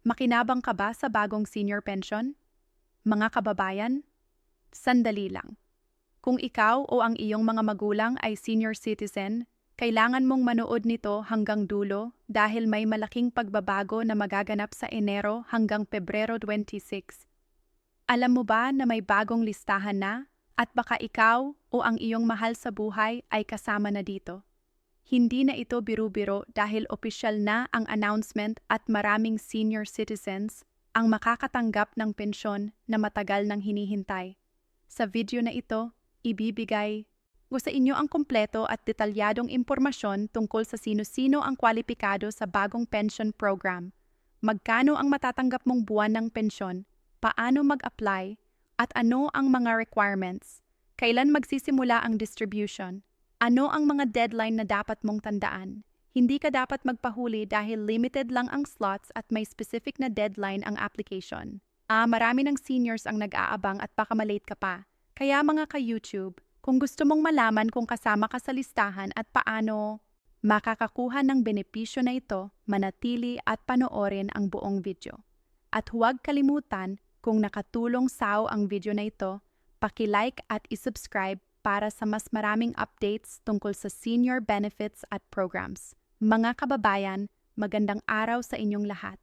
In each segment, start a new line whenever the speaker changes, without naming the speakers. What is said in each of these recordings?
Makinabang ka ba sa bagong senior pension? Mga kababayan, sandali lang. Kung ikaw o ang iyong mga magulang ay senior citizen, kailangan mong manood nito hanggang dulo dahil may malaking pagbabago na magaganap sa Enero hanggang Pebrero 26. Alam mo ba na may bagong listahan na at baka ikaw o ang iyong mahal sa buhay ay kasama na dito? Hindi na ito biro-biro dahil opisyal na ang announcement at maraming senior citizens ang makakatanggap ng pensyon na matagal nang hinihintay. Sa video na ito, ibibigay ko sa inyo ang kumpleto at detalyadong impormasyon tungkol sa sino-sino ang kwalipikado sa bagong pension program, magkano ang matatanggap mong buwan ng pensyon, paano mag-apply, at ano ang mga requirements, kailan magsisimula ang distribution. Ano ang mga deadline na dapat mong tandaan? Hindi ka dapat magpahuli dahil limited lang ang slots at may specific na deadline ang application. Marami ng seniors ang nag-aabang at baka malate ka pa. Kaya mga ka-YouTube, kung gusto mong malaman kung kasama ka sa listahan at paano makakakuha ng benepisyo na ito, manatili at panoorin ang buong video. At huwag kalimutan, kung nakatulong sa'yo ang video na ito, paki-like at isubscribe para sa mas maraming updates tungkol sa senior benefits at programs. Mga kababayan, magandang araw sa inyong lahat.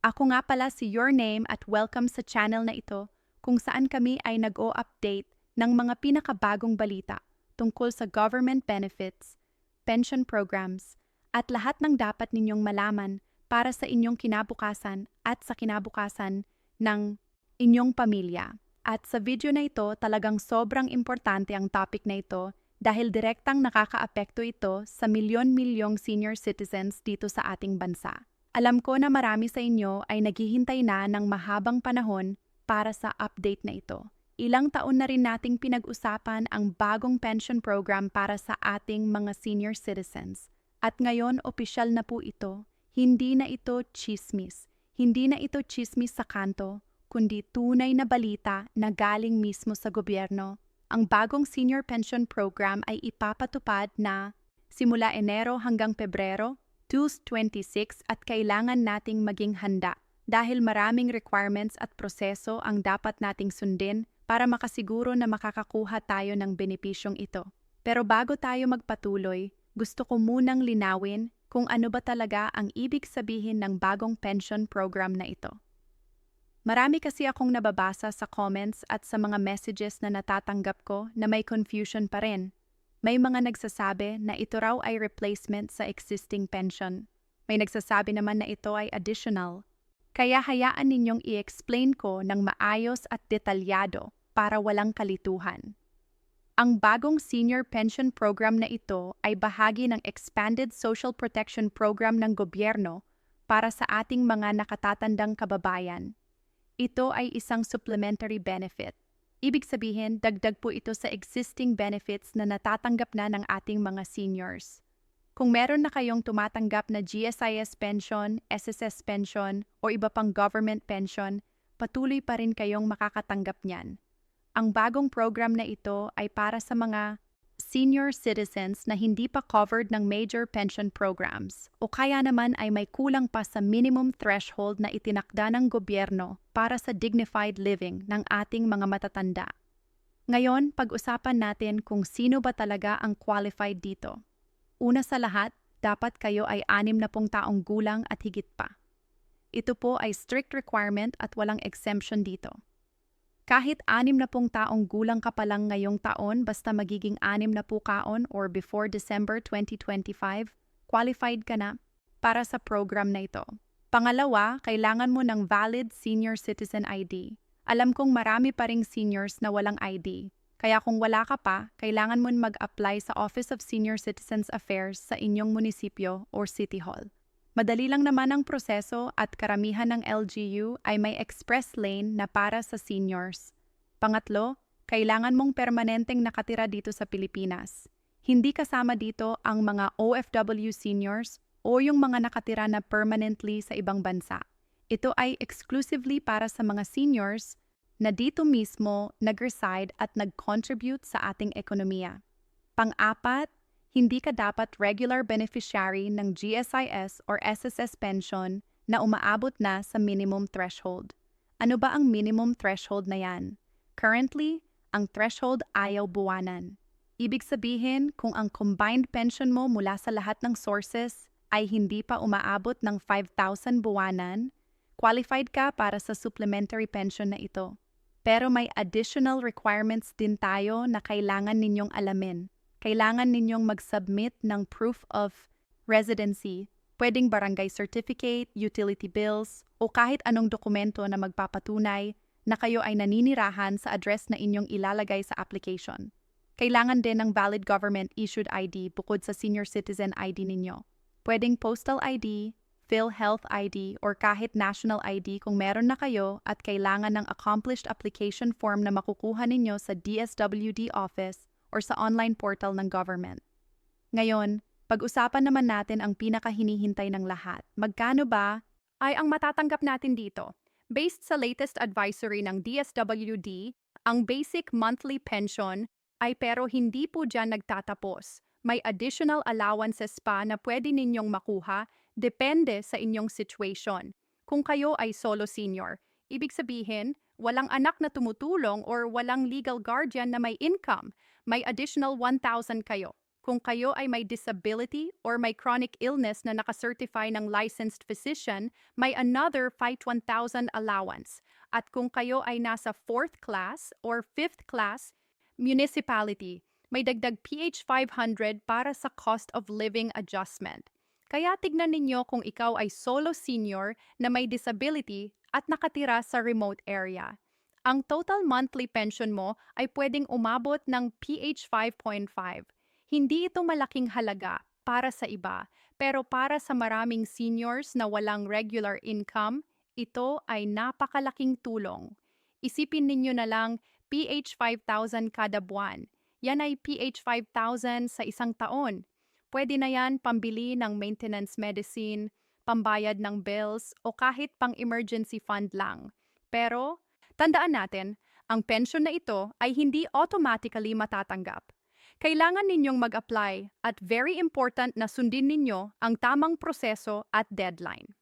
Ako nga pala si Your Name at welcome sa channel na ito kung saan kami ay nag-o-update ng mga pinakabagong balita tungkol sa government benefits, pension programs, at lahat ng dapat ninyong malaman para sa inyong kinabukasan at sa kinabukasan ng inyong pamilya. At sa video na ito, talagang sobrang importante ang topic na ito dahil direktang nakakaapekto ito sa milyon-milyong senior citizens dito sa ating bansa. Alam ko na marami sa inyo ay naghihintay na ng mahabang panahon para sa update na ito. Ilang taon na rin nating pinag-usapan ang bagong pension program para sa ating mga senior citizens. At ngayon, opisyal na po ito. Hindi na ito chismis. Hindi na ito chismis sa kanto, kundi tunay na balita na galing mismo sa gobyerno. Ang bagong senior pension program ay ipapatupad na simula Enero hanggang Pebrero 2026 at kailangan nating maging handa dahil maraming requirements at proseso ang dapat nating sundin para makasiguro na makakakuha tayo ng benepisyong ito. Pero bago tayo magpatuloy, gusto ko munang linawin kung ano ba talaga ang ibig sabihin ng bagong pension program na ito. Marami kasi akong nababasa sa comments at sa mga messages na natatanggap ko na may confusion pa rin. May mga nagsasabi na ito raw ay replacement sa existing pension. May nagsasabi naman na ito ay additional. Kaya hayaan ninyong i-explain ko ng maayos at detalyado para walang kalituhan. Ang bagong senior pension program na ito ay bahagi ng Expanded Social Protection Program ng gobyerno para sa ating mga nakatatandang kababayan. Ito ay isang supplementary benefit. Ibig sabihin, dagdag po ito sa existing benefits na natatanggap na ng ating mga seniors. Kung meron na kayong tumatanggap na GSIS pension, SSS pension, o iba pang government pension, patuloy pa rin kayong makakatanggap niyan. Ang bagong program na ito ay para sa mga senior citizens na hindi pa covered ng major pension programs o kaya naman ay may kulang pa sa minimum threshold na itinakda ng gobyerno para sa dignified living ng ating mga matatanda. Ngayon, pag-usapan natin kung sino ba talaga ang qualified dito. Una sa lahat, dapat kayo ay 60 taong gulang at higit pa. Ito po ay strict requirement at walang exemption dito. Kahit 60 taong gulang ka pa lang ngayong taon basta magiging 60 kaon or before December 2025, qualified ka na para sa program na ito. Pangalawa, kailangan mo ng valid senior citizen ID. Alam kong marami pa ring seniors na walang ID. Kaya kung wala ka pa, kailangan mo mag-apply sa Office of Senior Citizens Affairs sa inyong munisipyo or City Hall. Madali lang naman ang proseso at karamihan ng LGU ay may express lane na para sa seniors. Pangatlo, kailangan mong permanenteng nakatira dito sa Pilipinas. Hindi kasama dito ang mga OFW seniors o yung mga nakatira na permanently sa ibang bansa. Ito ay exclusively para sa mga seniors na dito mismo nag-reside at nag-contribute sa ating ekonomiya. Pang-apat, hindi ka dapat regular beneficiary ng GSIS or SSS pension na umaabot na sa minimum threshold. Ano ba ang minimum threshold na yan? Currently, ang threshold ayaw buwanan. Ibig sabihin, kung ang combined pension mo mula sa lahat ng sources ay hindi pa umaabot ng 5,000 buwanan, qualified ka para sa supplementary pension na ito. Pero may additional requirements din tayo na kailangan ninyong alamin. Kailangan ninyong mag-submit ng proof of residency, pwedeng barangay certificate, utility bills, o kahit anong dokumento na magpapatunay na kayo ay naninirahan sa address na inyong ilalagay sa application. Kailangan din ng valid government-issued ID bukod sa senior citizen ID ninyo. Pwedeng postal ID, PhilHealth ID, or kahit national ID kung meron na kayo at kailangan ng accomplished application form na makukuha ninyo sa DSWD office or sa online portal ng government. Ngayon, pag-usapan naman natin ang pinakahinihintay ng lahat. Magkano ba ay ang matatanggap natin dito? Based sa latest advisory ng DSWD, ang basic monthly pension ay pero hindi po dyan nagtatapos. May additional allowances pa na pwede ninyong makuha depende sa inyong situation. Kung kayo ay solo senior, ibig sabihin, walang anak na tumutulong or walang legal guardian na may income, may additional 1,000 kayo. Kung kayo ay may disability or may chronic illness na nakacertify ng licensed physician, may another 1,000 allowance. At kung kayo ay nasa 4th class or 5th class municipality, may dagdag PH 500 para sa cost of living adjustment. Kaya tignan ninyo kung ikaw ay solo senior na may disability at nakatira sa remote area. Ang total monthly pension mo ay pwedeng umabot ng PH 5.5. Hindi ito malaking halaga para sa iba, pero para sa maraming seniors na walang regular income, ito ay napakalaking tulong. Isipin ninyo na lang PH 5,000 kada buwan. Yan ay PH 5,000 sa isang taon. Pwede na yan pambili ng maintenance medicine, pambayad ng bills, o kahit pang-emergency fund lang. Pero, tandaan natin, ang pension na ito ay hindi automatically matatanggap. Kailangan ninyong mag-apply at very important na sundin ninyo ang tamang proseso at deadline.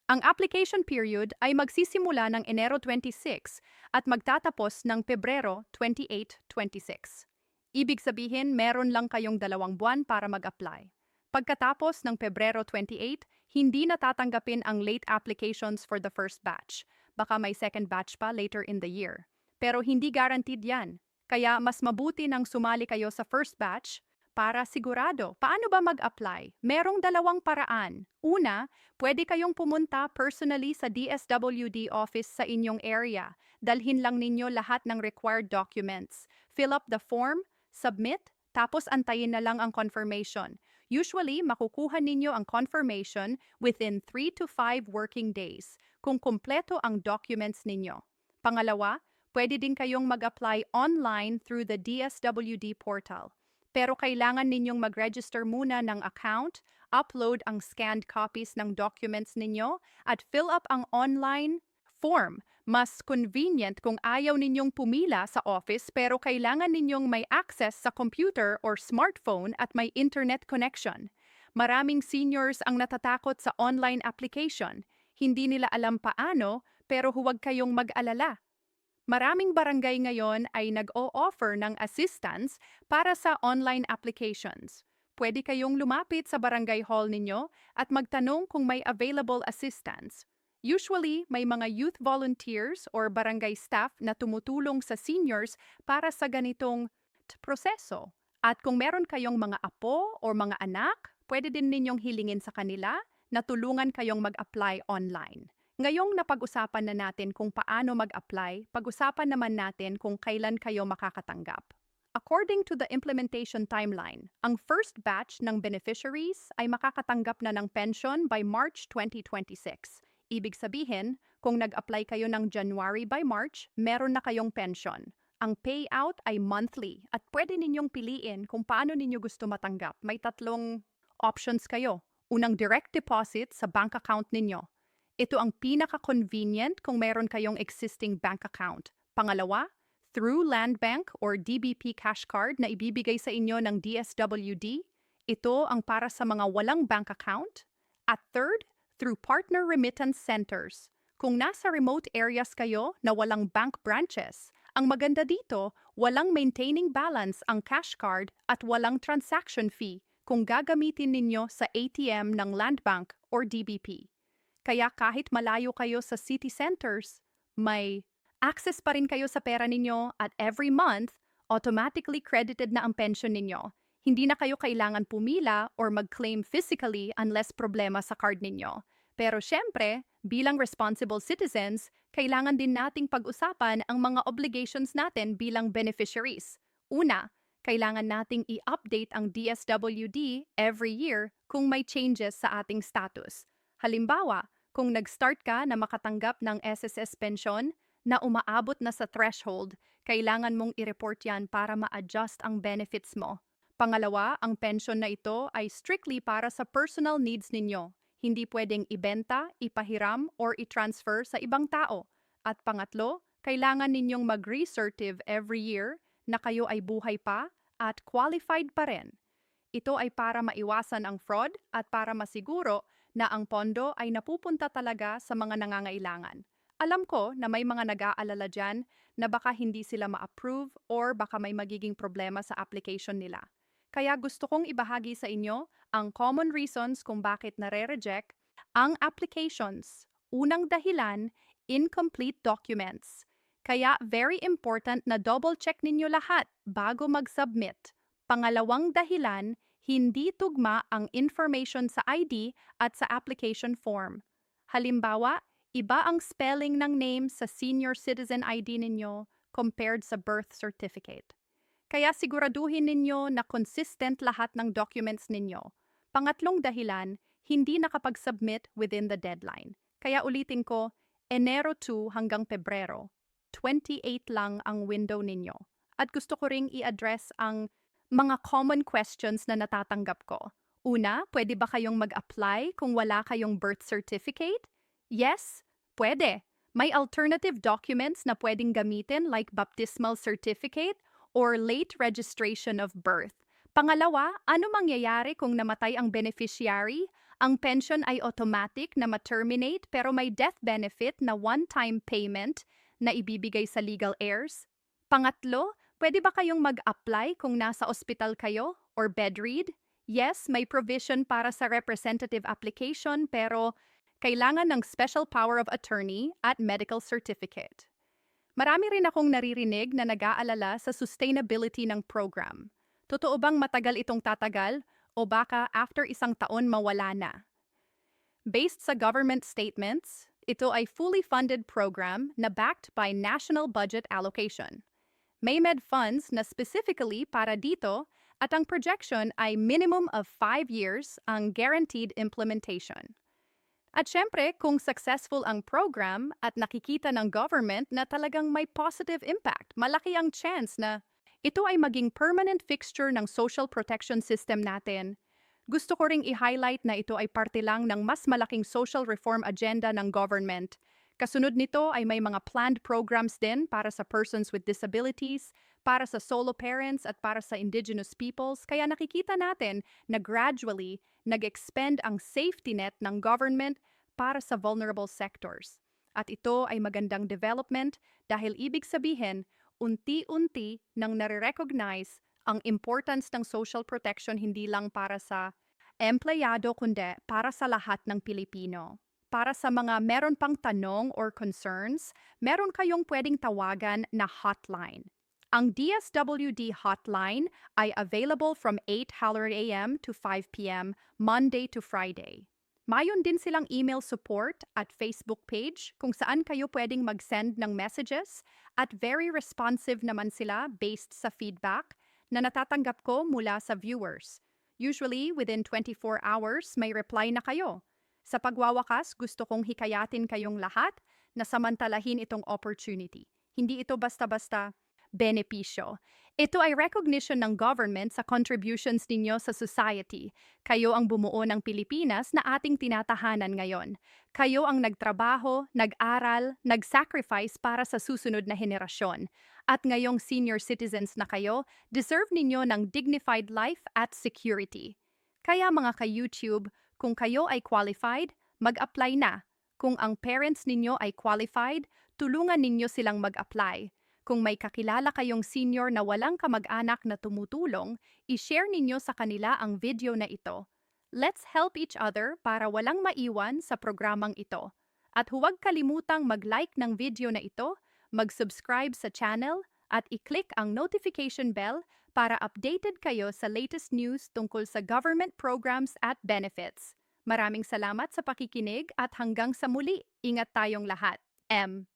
Ang application period ay magsisimula ng Enero 26 at magtatapos ng Pebrero 28, 26. Ibig sabihin, meron lang kayong 2 buwan para mag-apply. Pagkatapos ng Pebrero 28, hindi natatanggapin ang late applications for the first batch. Baka may second batch pa later in the year. Pero hindi guaranteed yan. Kaya mas mabuti nang sumali kayo sa first batch para sigurado. Paano ba mag-apply? Merong 2 paraan. Una, pwede kayong pumunta personally sa DSWD office sa inyong area. Dalhin lang ninyo lahat ng required documents. Fill up the form, submit, tapos antayin na lang ang confirmation. Usually, makukuha ninyo ang confirmation within 3 to 5 working days kung kumpleto ang documents ninyo. Pangalawa, pwede din kayong mag-apply online through the DSWD portal. Pero kailangan ninyong mag-register muna ng account, upload ang scanned copies ng documents ninyo, at fill up ang online form. Mas convenient kung ayaw ninyong pumila sa office pero kailangan ninyong may access sa computer or smartphone at may internet connection. Maraming seniors ang natatakot sa online application. Hindi nila alam paano, pero huwag kayong mag-alala. Maraming barangay ngayon ay nag-o-offer ng assistance para sa online applications. Pwede kayong lumapit sa barangay hall ninyo at magtanong kung may available assistance. Usually, may mga youth volunteers or barangay staff na tumutulong sa seniors para sa ganitong proseso. At kung meron kayong mga apo o mga anak, pwede din ninyong hilingin sa kanila na tulungan kayong mag-apply online. Ngayong napag-usapan na natin kung paano mag-apply, pag-usapan naman natin kung kailan kayo makakatanggap. According to the implementation timeline, ang first batch ng beneficiaries ay makakatanggap na ng pension by March 2026. Ibig sabihin, kung nag-apply kayo ng January by March, meron na kayong pension. Ang payout ay monthly at pwede ninyong piliin kung paano ninyo gusto matanggap. May 3 options kayo. Unang, direct deposit sa bank account ninyo. Ito ang pinaka-convenient kung meron kayong existing bank account. Pangalawa, through Land Bank or DBP cash card na ibibigay sa inyo ng DSWD. Ito ang para sa mga walang bank account. At third, through partner remittance centers. Kung nasa remote areas kayo na walang bank branches, ang maganda dito, walang maintaining balance ang cash card at walang transaction fee kung gagamitin ninyo sa ATM ng Land Bank or DBP. Kaya kahit malayo kayo sa city centers, may access pa rin kayo sa pera ninyo at every month, automatically credited na ang pension ninyo. Hindi na kayo kailangan pumila or mag-claim physically unless problema sa card ninyo. Pero syempre, bilang responsible citizens, kailangan din nating pag-usapan ang mga obligations natin bilang beneficiaries. Una, kailangan nating i-update ang DSWD every year kung may changes sa ating status. Halimbawa, kung nag-start ka na makatanggap ng SSS pension na umaabot na sa threshold, kailangan mong i-report yan para ma-adjust ang benefits mo. Pangalawa, ang pension na ito ay strictly para sa personal needs ninyo. Hindi pwedeng ibenta, ipahiram, or i-transfer sa ibang tao. At pangatlo, kailangan ninyong mag-recertive every year na kayo ay buhay pa at qualified pa rin. Ito ay para maiwasan ang fraud at para masiguro na ang pondo ay napupunta talaga sa mga nangangailangan. Alam ko na may mga nag-aalala dyan na baka hindi sila ma-approve or baka may magiging problema sa application nila. Kaya gusto kong ibahagi sa inyo ang common reasons kung bakit nare-reject ang applications. Unang dahilan, incomplete documents. Kaya very important na double-check ninyo lahat bago mag-submit. Pangalawang dahilan, hindi tugma ang information sa ID at sa application form. Halimbawa, iba ang spelling ng name sa senior citizen ID ninyo compared sa birth certificate. Kaya siguraduhin ninyo na consistent lahat ng documents ninyo. Pangatlong dahilan, hindi nakapag-submit within the deadline. Kaya ulitin ko, Enero 2 hanggang Pebrero, 28 lang ang window ninyo. At gusto ko ring i-address ang mga common questions na natatanggap ko. Una, pwede ba kayong mag-apply kung wala kayong birth certificate? Yes, pwede. May alternative documents na pwedeng gamitin like baptismal certificate or late registration of birth. Pangalawa, ano mangyayari kung namatay ang beneficiary? Ang pension ay automatic na ma-terminate pero may death benefit na one-time payment na ibibigay sa legal heirs. Pangatlo, pwede ba kayong mag-apply kung nasa ospital kayo or bedrid? Yes, may provision para sa representative application pero kailangan ng special power of attorney at medical certificate. Marami rin akong naririnig na nag-aalala sa sustainability ng program. Totoo bang matagal itong tatagal o baka after isang taon mawala na? Based sa government statements, ito ay fully funded program na backed by national budget allocation. May med funds na specifically para dito at ang projection ay minimum of 5 years ang guaranteed implementation. At syempre, kung successful ang program at nakikita ng government na talagang may positive impact, malaki ang chance na ito ay maging permanent fixture ng social protection system natin. Gusto ko ring i-highlight na ito ay parte lang ng mas malaking social reform agenda ng government. Kasunod nito ay may mga planned programs din para sa persons with disabilities, para sa solo parents at para sa indigenous peoples, kaya nakikita natin na gradually nag-expand ang safety net ng government para sa vulnerable sectors. At ito ay magandang development dahil ibig sabihin, unti-unti nang nare-recognize ang importance ng social protection hindi lang para sa empleyado kundi para sa lahat ng Pilipino. Para sa mga meron pang tanong or concerns, meron kayong pwedeng tawagan na hotline. Ang DSWD hotline ay available from 8:00 a.m. to 5 p.m. Monday to Friday. Mayon din silang email support at Facebook page kung saan kayo pwedeng mag-send ng messages at very responsive naman sila based sa feedback na natatanggap ko mula sa viewers. Usually, within 24 hours, may reply na kayo. Sa pagwawakas, gusto kong hikayatin kayong lahat na samantalahin itong opportunity. Hindi ito basta-basta benepisyo. Ito ay recognition ng government sa contributions ninyo sa society. Kayo ang bumuo ng Pilipinas na ating tinatahanan ngayon. Kayo ang nagtrabaho, nag-aral, nag-sacrifice para sa susunod na henerasyon. At ngayong senior citizens na kayo, deserve ninyo ng dignified life at security. Kaya mga ka-YouTube, kung kayo ay qualified, Mag-apply na. Kung ang parents ninyo ay qualified, tulungan ninyo silang mag-apply. Kung may kakilala kayong senior na walang kamag-anak na tumutulong, i-share ninyo sa kanila ang video na ito. Let's help each other para walang maiwan sa programang ito. At huwag kalimutang mag-like ng video na ito, mag-subscribe sa channel, at i-click ang notification bell para updated kayo sa latest news tungkol sa government programs at benefits. Maraming salamat sa pakikinig at hanggang sa muli. Ingat tayong lahat. M.